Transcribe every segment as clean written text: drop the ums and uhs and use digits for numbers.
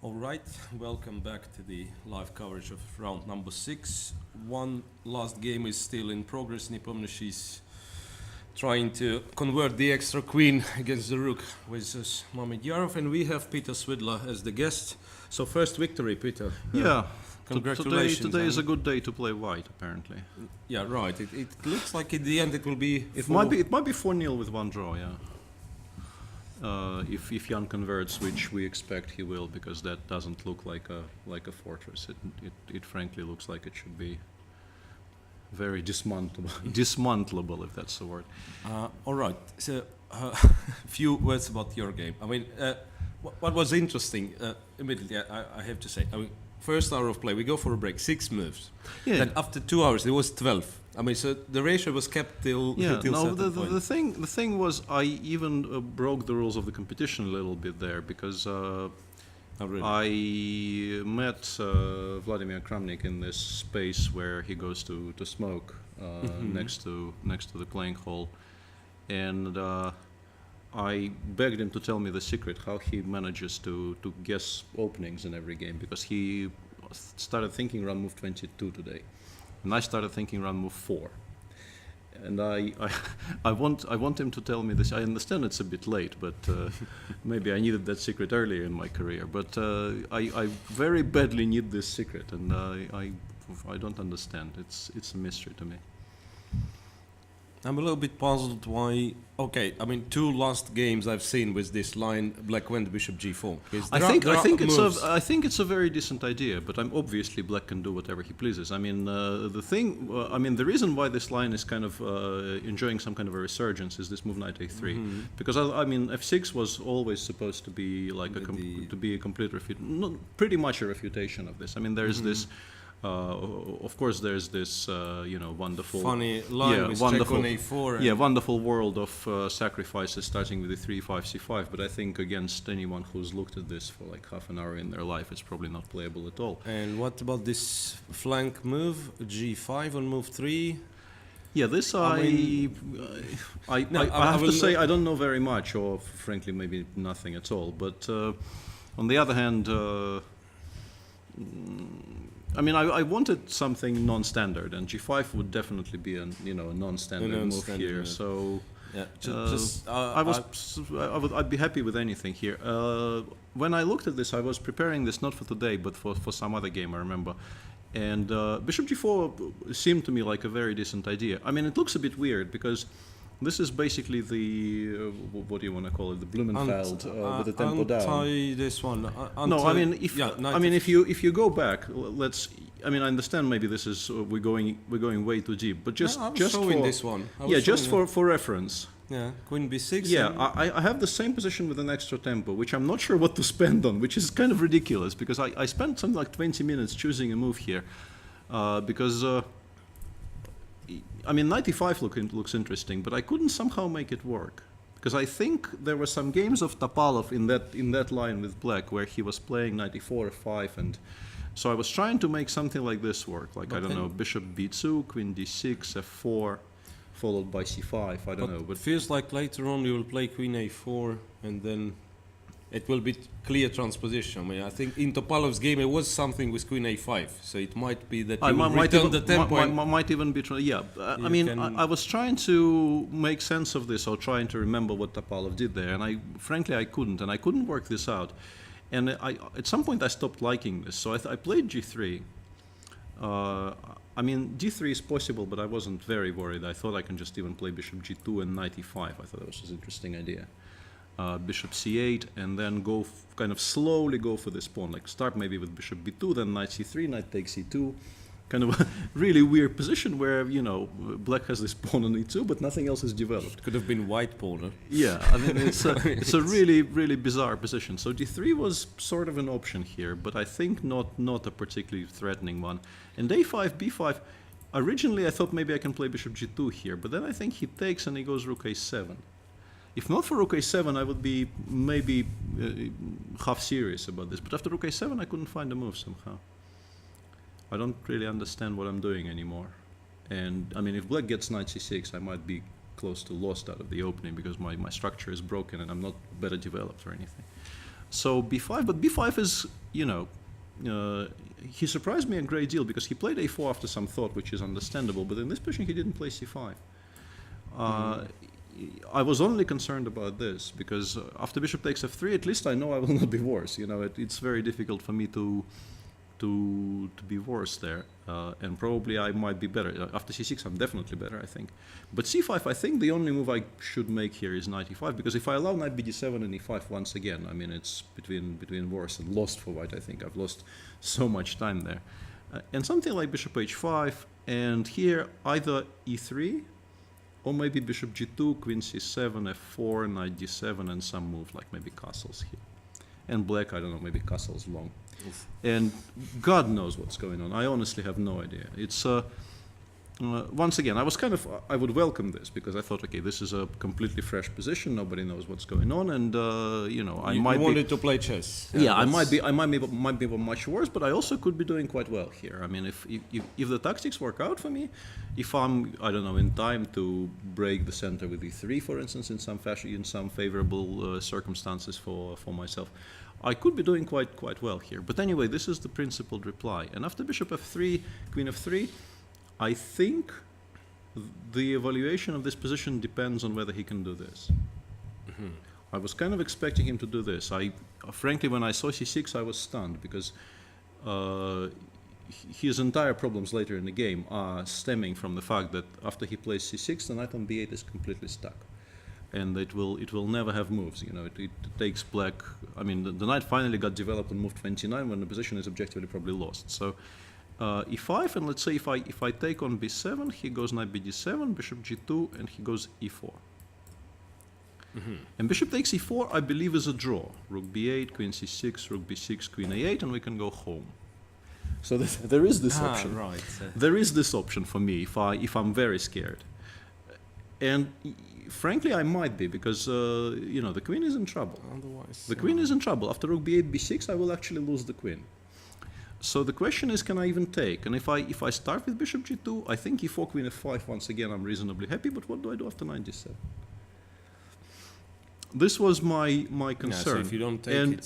All right, welcome back to the live coverage of round number 6. One last game is still in progress. Nepomniachtchi is trying to convert the extra queen against the rook with Mamedyarov, and we have Peter Svidler as the guest. So first victory, Peter. Yeah. Congratulations. Today is a good day to play white, apparently. Yeah, right. It looks like in the end it will be... It might be 4-0 with one draw, yeah. If Jan converts, which we expect he will, because that doesn't look like a fortress. It frankly looks like it should be very dismantlable, if that's the word. All right. So a few words about your game. I mean, what was interesting immediately, I have to say. I mean, first hour of play, we go for a break, 6 moves. Yeah. Then after 2 hours, it was 12. I mean, so the ratio was kept till certain point. The thing was, I even broke the rules of the competition a little bit there, because really? I met Vladimir Kramnik in this space where he goes to smoke next to the playing hall, and I begged him to tell me the secret how he manages to guess openings in every game, because he started thinking round move 22 today. And I started thinking round move 4, and I want him to tell me this. I understand it's a bit late, but maybe I needed that secret earlier in my career. But I very badly need this secret, and I don't understand. It's a mystery to me. I'm a little bit puzzled why. Okay, I mean, 2 last games I've seen with this line, Black went Bishop G4. I think it's a very decent idea, but obviously Black can do whatever he pleases. I mean, the reason why this line is kind of enjoying some kind of a resurgence is this move Knight A3, because I mean F6 was always supposed to be like to be a complete pretty much a refutation of this. I mean, there's this. Of course, there's this, wonderful, funny line with check on A4. Wonderful world of sacrifices starting with the 3-5 C5. But I think against anyone who's looked at this for like half an hour in their life, it's probably not playable at all. And what about this flank move, G5 on move 3? Yeah, this I have to say I don't know very much, or frankly maybe nothing at all. But on the other hand. I mean, I wanted something non-standard, and G5 would definitely be a non-standard move here. So, yeah, I'd be happy with anything here. When I looked at this, I was preparing this not for today, but for some other game, I remember. And Bishop G4 seemed to me like a very decent idea. I mean, it looks a bit weird because this is basically the what do you want to call it? The Blumenfeld with the tempo down. This one. No, I mean if you go back, let's. I mean, I understand maybe this is we're going way too deep, but just for this one. For reference. Yeah, Queen B6. Yeah, I have the same position with an extra tempo, which I'm not sure what to spend on, which is kind of ridiculous because I spent something like 20 minutes choosing a move here, because. I mean, 95 looks interesting, but I couldn't somehow make it work because I think there were some games of Topalov in that line with Black where he was playing 94 F5, and so I was trying to make something like this work, like I don't know, Bishop B2, Queen D6, F4, followed by C5. I don't know, but it feels like later on you will play Queen A4, and then it will be clear transposition. I mean, I think in Topalov's game it was something with Queen A5, so it might be that you return the tempo. Might even be I mean, I was trying to make sense of this or trying to remember what Topalov did there, and frankly I couldn't work this out. And at some point I stopped liking this, so I played G3. I mean, D3 is possible, but I wasn't very worried. I thought I can just even play Bishop G2 and Knight E5. I thought that was an interesting idea. Bishop C8, and then kind of slowly go for this pawn, like start maybe with Bishop B2, then Knight C3, Knight takes E2, kind of a really weird position where, Black has this pawn on E2, but nothing else is developed. Could have been white pawn, huh? Yeah, I mean, it's a really, really bizarre position. So D3 was sort of an option here, but I think not a particularly threatening one. And A5, B5, originally I thought maybe I can play Bishop G2 here, but then I think he takes and he goes Rook A7. If not for Rook A7, I would be maybe half serious about this. But after Rook A7, I couldn't find a move somehow. I don't really understand what I'm doing anymore. And I mean, if Black gets Knight C6, I might be close to lost out of the opening because my structure is broken and I'm not better developed or anything. So b5, but b5 is, he surprised me a great deal because he played a4 after some thought, which is understandable, but in this position he didn't play c5. I was only concerned about this because after bishop takes f3, at least I know I will not be worse. It's very difficult for me to be worse there, and probably I might be better. After c6, I'm definitely better, I think. But c5, I think the only move I should make here is knight e5, because if I allow knight bd7 and e5 once again, I mean, it's between worse and lost for white, I think. I've lost so much time there. And something like bishop h5, and here either e3, or maybe bishop g2, queen c7, f4, knight d7, and some move like maybe castles here. And black, I don't know, maybe castles long. Oof. And God knows what's going on. I honestly have no idea. It's once again, I would welcome this because I thought, okay, this is a completely fresh position. Nobody knows what's going on, and I might wanted to play chess. Yeah, I might be much worse, but I also could be doing quite well here. I mean, if the tactics work out for me, if I'm, I don't know, in time to break the center with e3, for instance, in some fashion, in some favorable circumstances for myself, I could be doing quite well here. But anyway, this is the principled reply. And after bishop f3, queen f3, I think the evaluation of this position depends on whether he can do this. Mm-hmm. I was kind of expecting him to do this. Frankly, when I saw c6, I was stunned because his entire problems later in the game are stemming from the fact that after he plays c6, the knight on b8 is completely stuck. And it will never have moves. It takes black. I mean, the knight finally got developed on move 29 when the position is objectively probably lost. So e5, and let's say if I take on b7, he goes knight bd7, bishop g2, and he goes e4. Mm-hmm. And bishop takes e4, I believe, is a draw. Rook b8, queen c6, rook b6, queen a8, and we can go home. So there is this option. Right. There is this option for me if I'm very scared. And frankly, I might be because the queen is in trouble. Otherwise, the queen is in trouble. After rook b8, b6, I will actually lose the queen. So the question is, can I even take? And if I start with bishop g2, I think e4, queen f5. Once again, I'm reasonably happy. But what do I do after knight d7? This was my concern. Yeah, so if you don't take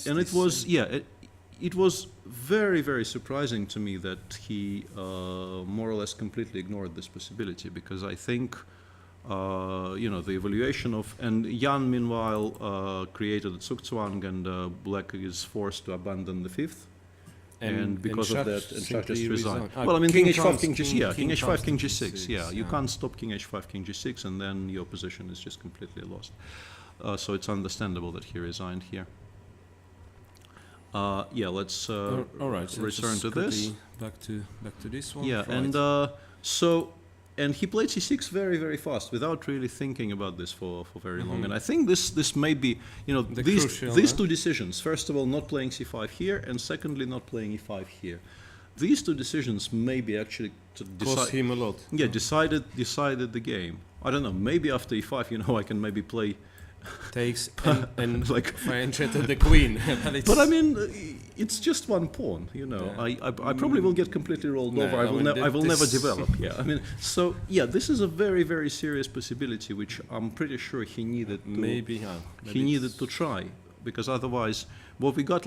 it was very, very surprising to me that he more or less completely ignored this possibility, because I think the evaluation of, and Jan meanwhile created a Zugzwang, and black is forced to abandon the fifth. And because of that, and Shah just resigned. Well, I mean, king h5, king g6, yeah, king h5, king g6, yeah. You can't stop king h5, king g6, and then your position is just completely lost. So it's understandable that he resigned here. Yeah, let's all right, so return to this. Back to this one. Yeah, right. And and he played c6 very, very fast without really thinking about this for very long. And I think this may be, these two decisions. First of all, not playing c5 here, and secondly, not playing e5 here. These two decisions may be actually cost him a lot. Yeah, decided the game. I don't know. Maybe after e5, I can maybe play. Takes and like enchanted the queen. But I mean, it's just one pawn, Yeah. I probably will get completely rolled over. I will never develop. Yeah, I mean, so yeah, this is a very, very serious possibility, which I'm pretty sure he needed to needed to try, because otherwise, we got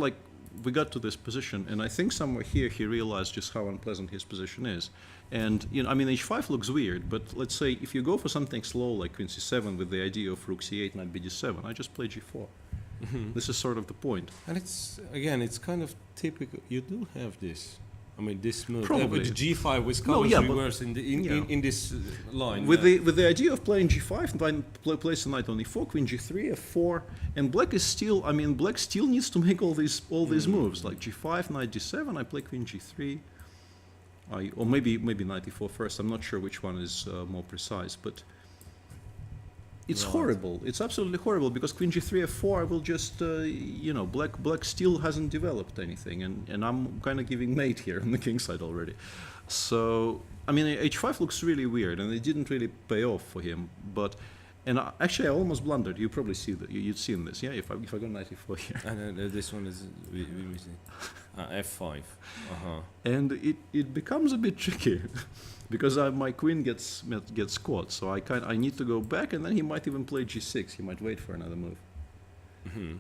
to this position, and I think somewhere here he realized just how unpleasant his position is. And I mean, h5 looks weird, but let's say if you go for something slow like queen c7 with the idea of rook c8, knight bd7, I just play g4. Mm-hmm. This is sort of the point. And it's kind of typical. You do have this. I mean, this move. Probably. With g5 with colors reverse in this line. With the idea of playing g5, place the knight on e4, queen g3, f4, and black is still. I mean, black still needs to make all these moves like g5, knight g7. I play queen g3. Or maybe knight e4 first. I'm not sure which one is more precise, but it's horrible. It's absolutely horrible, because queen g3, f4, I will just black still hasn't developed anything, and I'm kind of giving mate here on the king side already. So I mean, h5 looks really weird, and it didn't really pay off for him. And actually, I almost blundered. You probably see that. You'd seen this, yeah? If I go knight e4 here. And this one is we missing. F5. And it becomes a bit tricky, because my queen gets caught. So I need to go back, and then he might even play g6. He might wait for another move.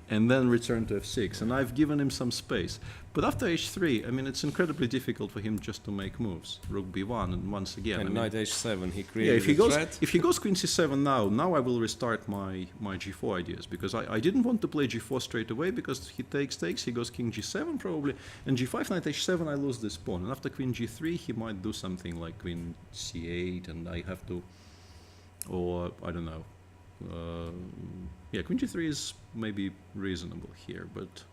and then return to f6. And I've given him some space. But after h3, I mean, it's incredibly difficult for him just to make moves. Rook b1, and once again, And I mean, knight h7, he yeah, created a threat. if he goes queen c7 now I will restart my g4 ideas, because I didn't want to play g4 straight away, because he takes, he goes king g7 probably, and g5, knight h7, I lose this pawn. And after queen g3, he might do something like queen c8, and I have to, or I don't know. Yeah, queen g3 is maybe reasonable here, but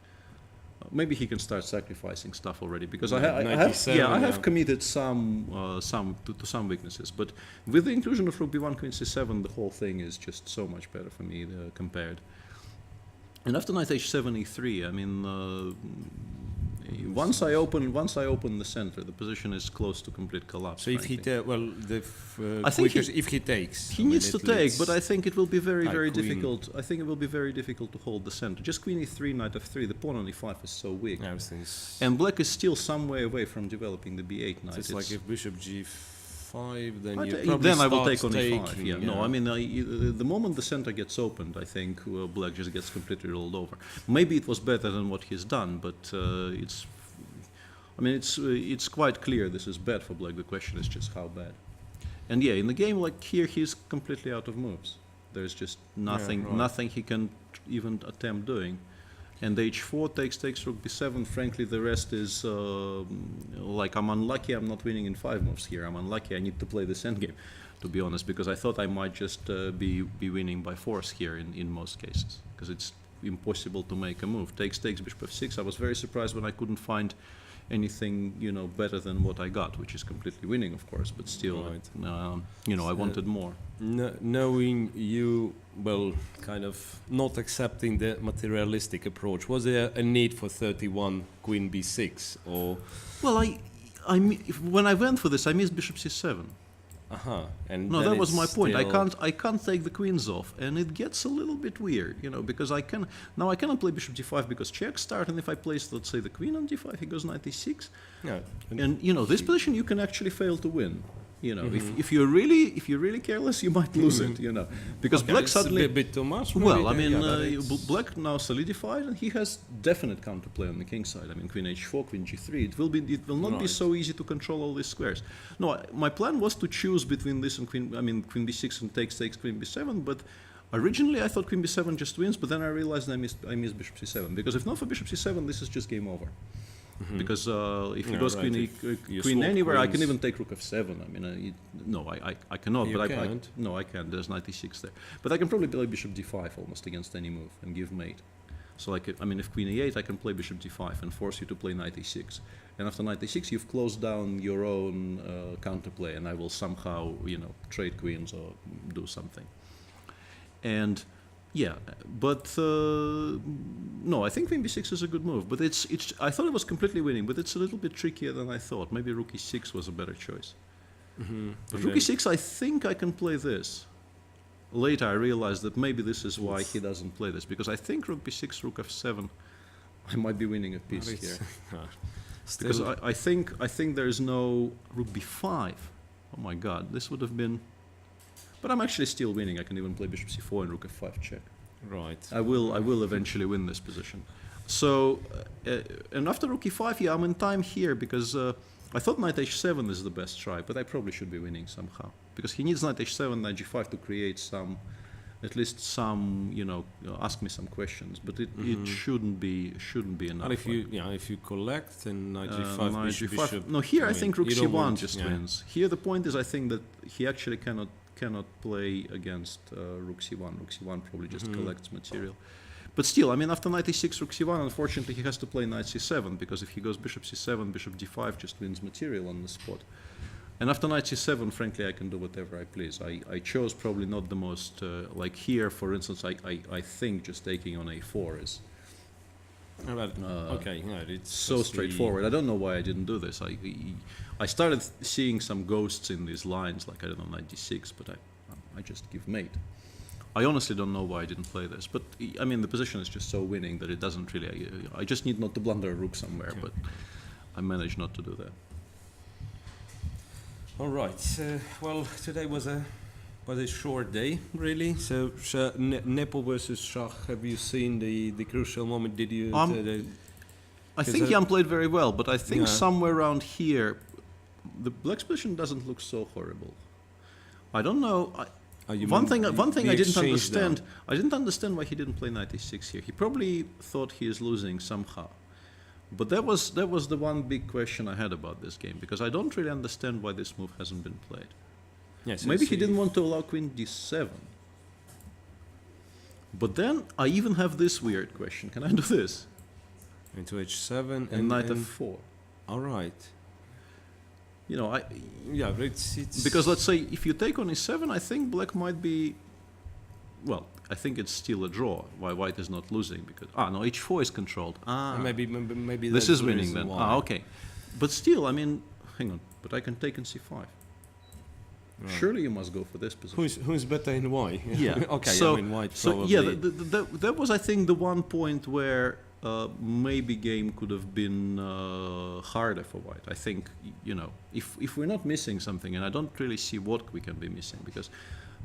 maybe he can start sacrificing stuff already, because I have committed some to some weaknesses. But with the inclusion of rook b1, queen c7, the whole thing is just so much better for me compared. And after knight h7, e3, I mean, once I open the center, the position is close to complete collapse. So if he I think if he takes, he needs to take, but I think it will be very queen. difficult. I think it will be very difficult to hold the center. Just queen e3, knight f3. The pawn on e5 is so weak, and black is still some way away from developing the b8 knight. It's like if bishop g5, then I will take on e5. Yeah, no, I mean, the moment the center gets opened, I think black just gets completely rolled over. Maybe it was better than what he's done, but it's quite clear this is bad for black. The question is just how bad. And yeah, in the game like here, he's completely out of moves. There's just nothing he can even attempt doing. And h4 takes rook b7. Frankly, the rest is like, I'm unlucky I'm not winning in 5 moves here. I'm unlucky I need to play this endgame, to be honest, because I thought I might just be winning by force here in most cases, because it's impossible to make a move. Takes bishop f6. I was very surprised when I couldn't find anything, better than what I got, which is completely winning, of course, but still, I wanted more. Knowing you, well, kind of not accepting the materialistic approach, was there a need for 31 queen b6, or? Well, when I went for this, I missed bishop c7. And no, that was my point. I can't take the queens off, and it gets a little bit weird, because I cannot play bishop d5 because check start, and if I place, let's say, the queen on d5, he goes knight e6. Yeah. And this position you can actually fail to win. If you're really careless, you might lose it. Because black suddenly a bit too much. Well, I mean, black now solidified, and he has definite counterplay on the king side. I mean, queen h4, queen g3. It will not be so easy to control all these squares. No, my plan was to choose between this and queen b6 and takes queen b7, but originally I thought queen b7 just wins, but then I realized I missed bishop c7, because if not for bishop c7, this is just game over. Because if he goes queen anywhere, I can even take rook f7. I mean, I cannot. You but can't. I can't. There's knight e6 there. But I can probably play bishop d5 almost against any move and give mate. So if queen e8, I can play bishop d5 and force you to play knight e6. And after knight e6, you've closed down your own counterplay, and I will somehow trade queens or do something. And yeah, but no, I think queen b6 is a good move. But I thought it was completely winning, but it's a little bit trickier than I thought. Maybe rook e6 was a better choice. But rook e6, I think I can play this. Later, I realized that maybe this is why he doesn't play this, because I think rook b6, rook f7, I might be winning a piece here. Because I think there is no rook b5. Oh my God, this would have been. But I'm actually still winning. I can even play bishop c4 and rook f5 check. Right. I will eventually win this position. So, and after rook e5, yeah, I'm in time here, because I thought knight h7 is the best try, but I probably should be winning somehow, because he needs knight h7, knight g5 to create at least some, ask me some questions. But it shouldn't be enough. And if you collect, then knight g5, knight bishop, g5. bishop. No, here I think rook c1 just wins. Here the point is, I think that he actually cannot play against rook c1. Rook c1 probably just collects material. But still, after knight e6, rook c1, unfortunately he has to play knight c7, because if he goes bishop c7, bishop d5 just wins material on the spot. And after knight c7, frankly, I can do whatever I please. I chose probably not the most, like here, for instance, I think just taking on a4 is it's so straightforward. I don't know why I didn't do this. I started seeing some ghosts in these lines, like, I don't know, knight d6, but I just give mate. I honestly don't know why I didn't play this, but the position is just so winning that it doesn't really. I just need not to blunder a rook somewhere, but I managed not to do that. All right. Well, today was a was a short day, really. So Nepo versus Shah. Have you seen the crucial moment? Did you? I think Jan played very well, but I think Yeah. somewhere around here, the black's position doesn't look so horrible. I don't know. One thing I didn't understand. I didn't understand why he didn't play knight e6 here. He probably thought he is losing somehow. But that was the one big question I had about this game, because I don't really understand why this move hasn't been played. Yes, Maybe he didn't want to allow queen d7. But then I even have this weird question. Can I do this? Into h7 And knight f4. All right. You know, Yeah, it's because let's say if you take on e7, I think black might be, well, I think it's still a draw. Why white is not losing? Because no, h4 is controlled. Maybe This that's is the winning reason then. why. Okay, but still, I mean, hang on. But I can take on c5. Right. Surely you must go for this position. Who's better in why? Yeah. Okay. So, I mean white so probably. yeah, that was I think the one point where maybe game could have been harder for white. I think if we're not missing something, and I don't really see what we can be missing, because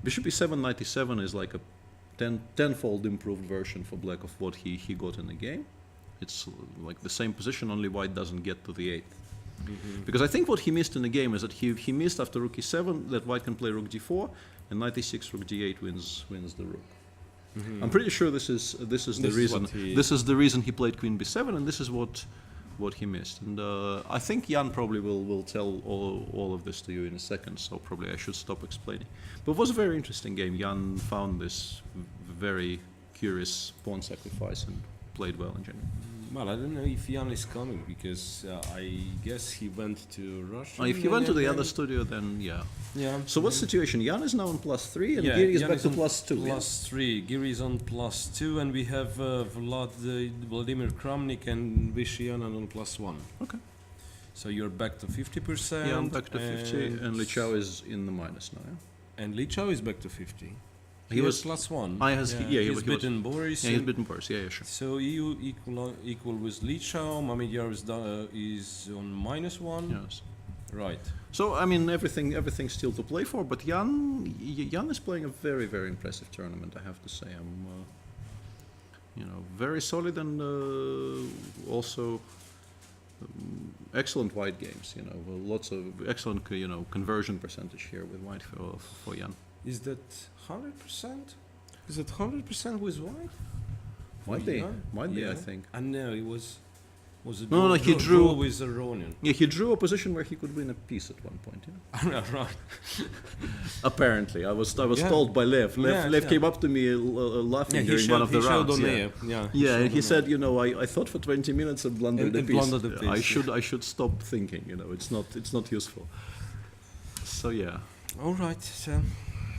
bishop e7 knight e7 is like a tenfold improved version for black of what he got in the game. It's like the same position, only white doesn't get to the 8th. Mm-hmm. Because I think what he missed in the game is that he missed after rook e7 that white can play rook d4, and knight e6 rook d8 wins the rook. Mm-hmm. I'm pretty sure this is the reason. This is the reason he played queen b7, and this is what he missed. And I think Jan probably will tell all of this to you in a second, so probably I should stop explaining. But it was a very interesting game. Jan found this very curious pawn sacrifice and played well in general. Well, I don't know if Jan is coming, because I guess he went to Russia. If he went to the other studio, then yeah. Yeah. So what's the situation? Jan is now on +3, and Yeah, Giri is Jan back to on +2. yeah? +3. Giri is on +2, and we have Vladimir Kramnik and Vishianan on +1. Okay. So you're back to 50%. Yeah, I'm back to 50, and Li Chao is in the minus now. Yeah? And Li Chao is back to 50. He was +1. he he's beaten Boris. Yeah, he's beaten Boris. Yeah, sure. So EU equal with Li Chao. Mamediyar is on -1. Yes. Right. So I mean, everything's still to play for. But Jan is playing a very, very impressive tournament. I have to say, I'm, very solid, and also excellent white games. Lots of excellent, conversion percentage here with white for Jan. Is that 100%? Is it 100% with white? Might be. I think. And no, it was a No, he drew with Aronian. Yeah, he drew a position where he could win a piece at one point. Yeah? Right. Apparently, I was Yeah. told by Lev. Lev Yeah. came up to me laughing during one of the rounds. Yeah, and he said, I thought for 20 minutes and blundered a piece. I should stop thinking. It's not useful. So yeah. All right. So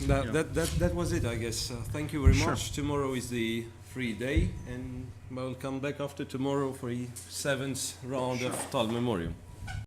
that was it, I guess. Thank you very much. Tomorrow is the free day, and we'll come back after tomorrow for the 7th round of Tal Memoriam.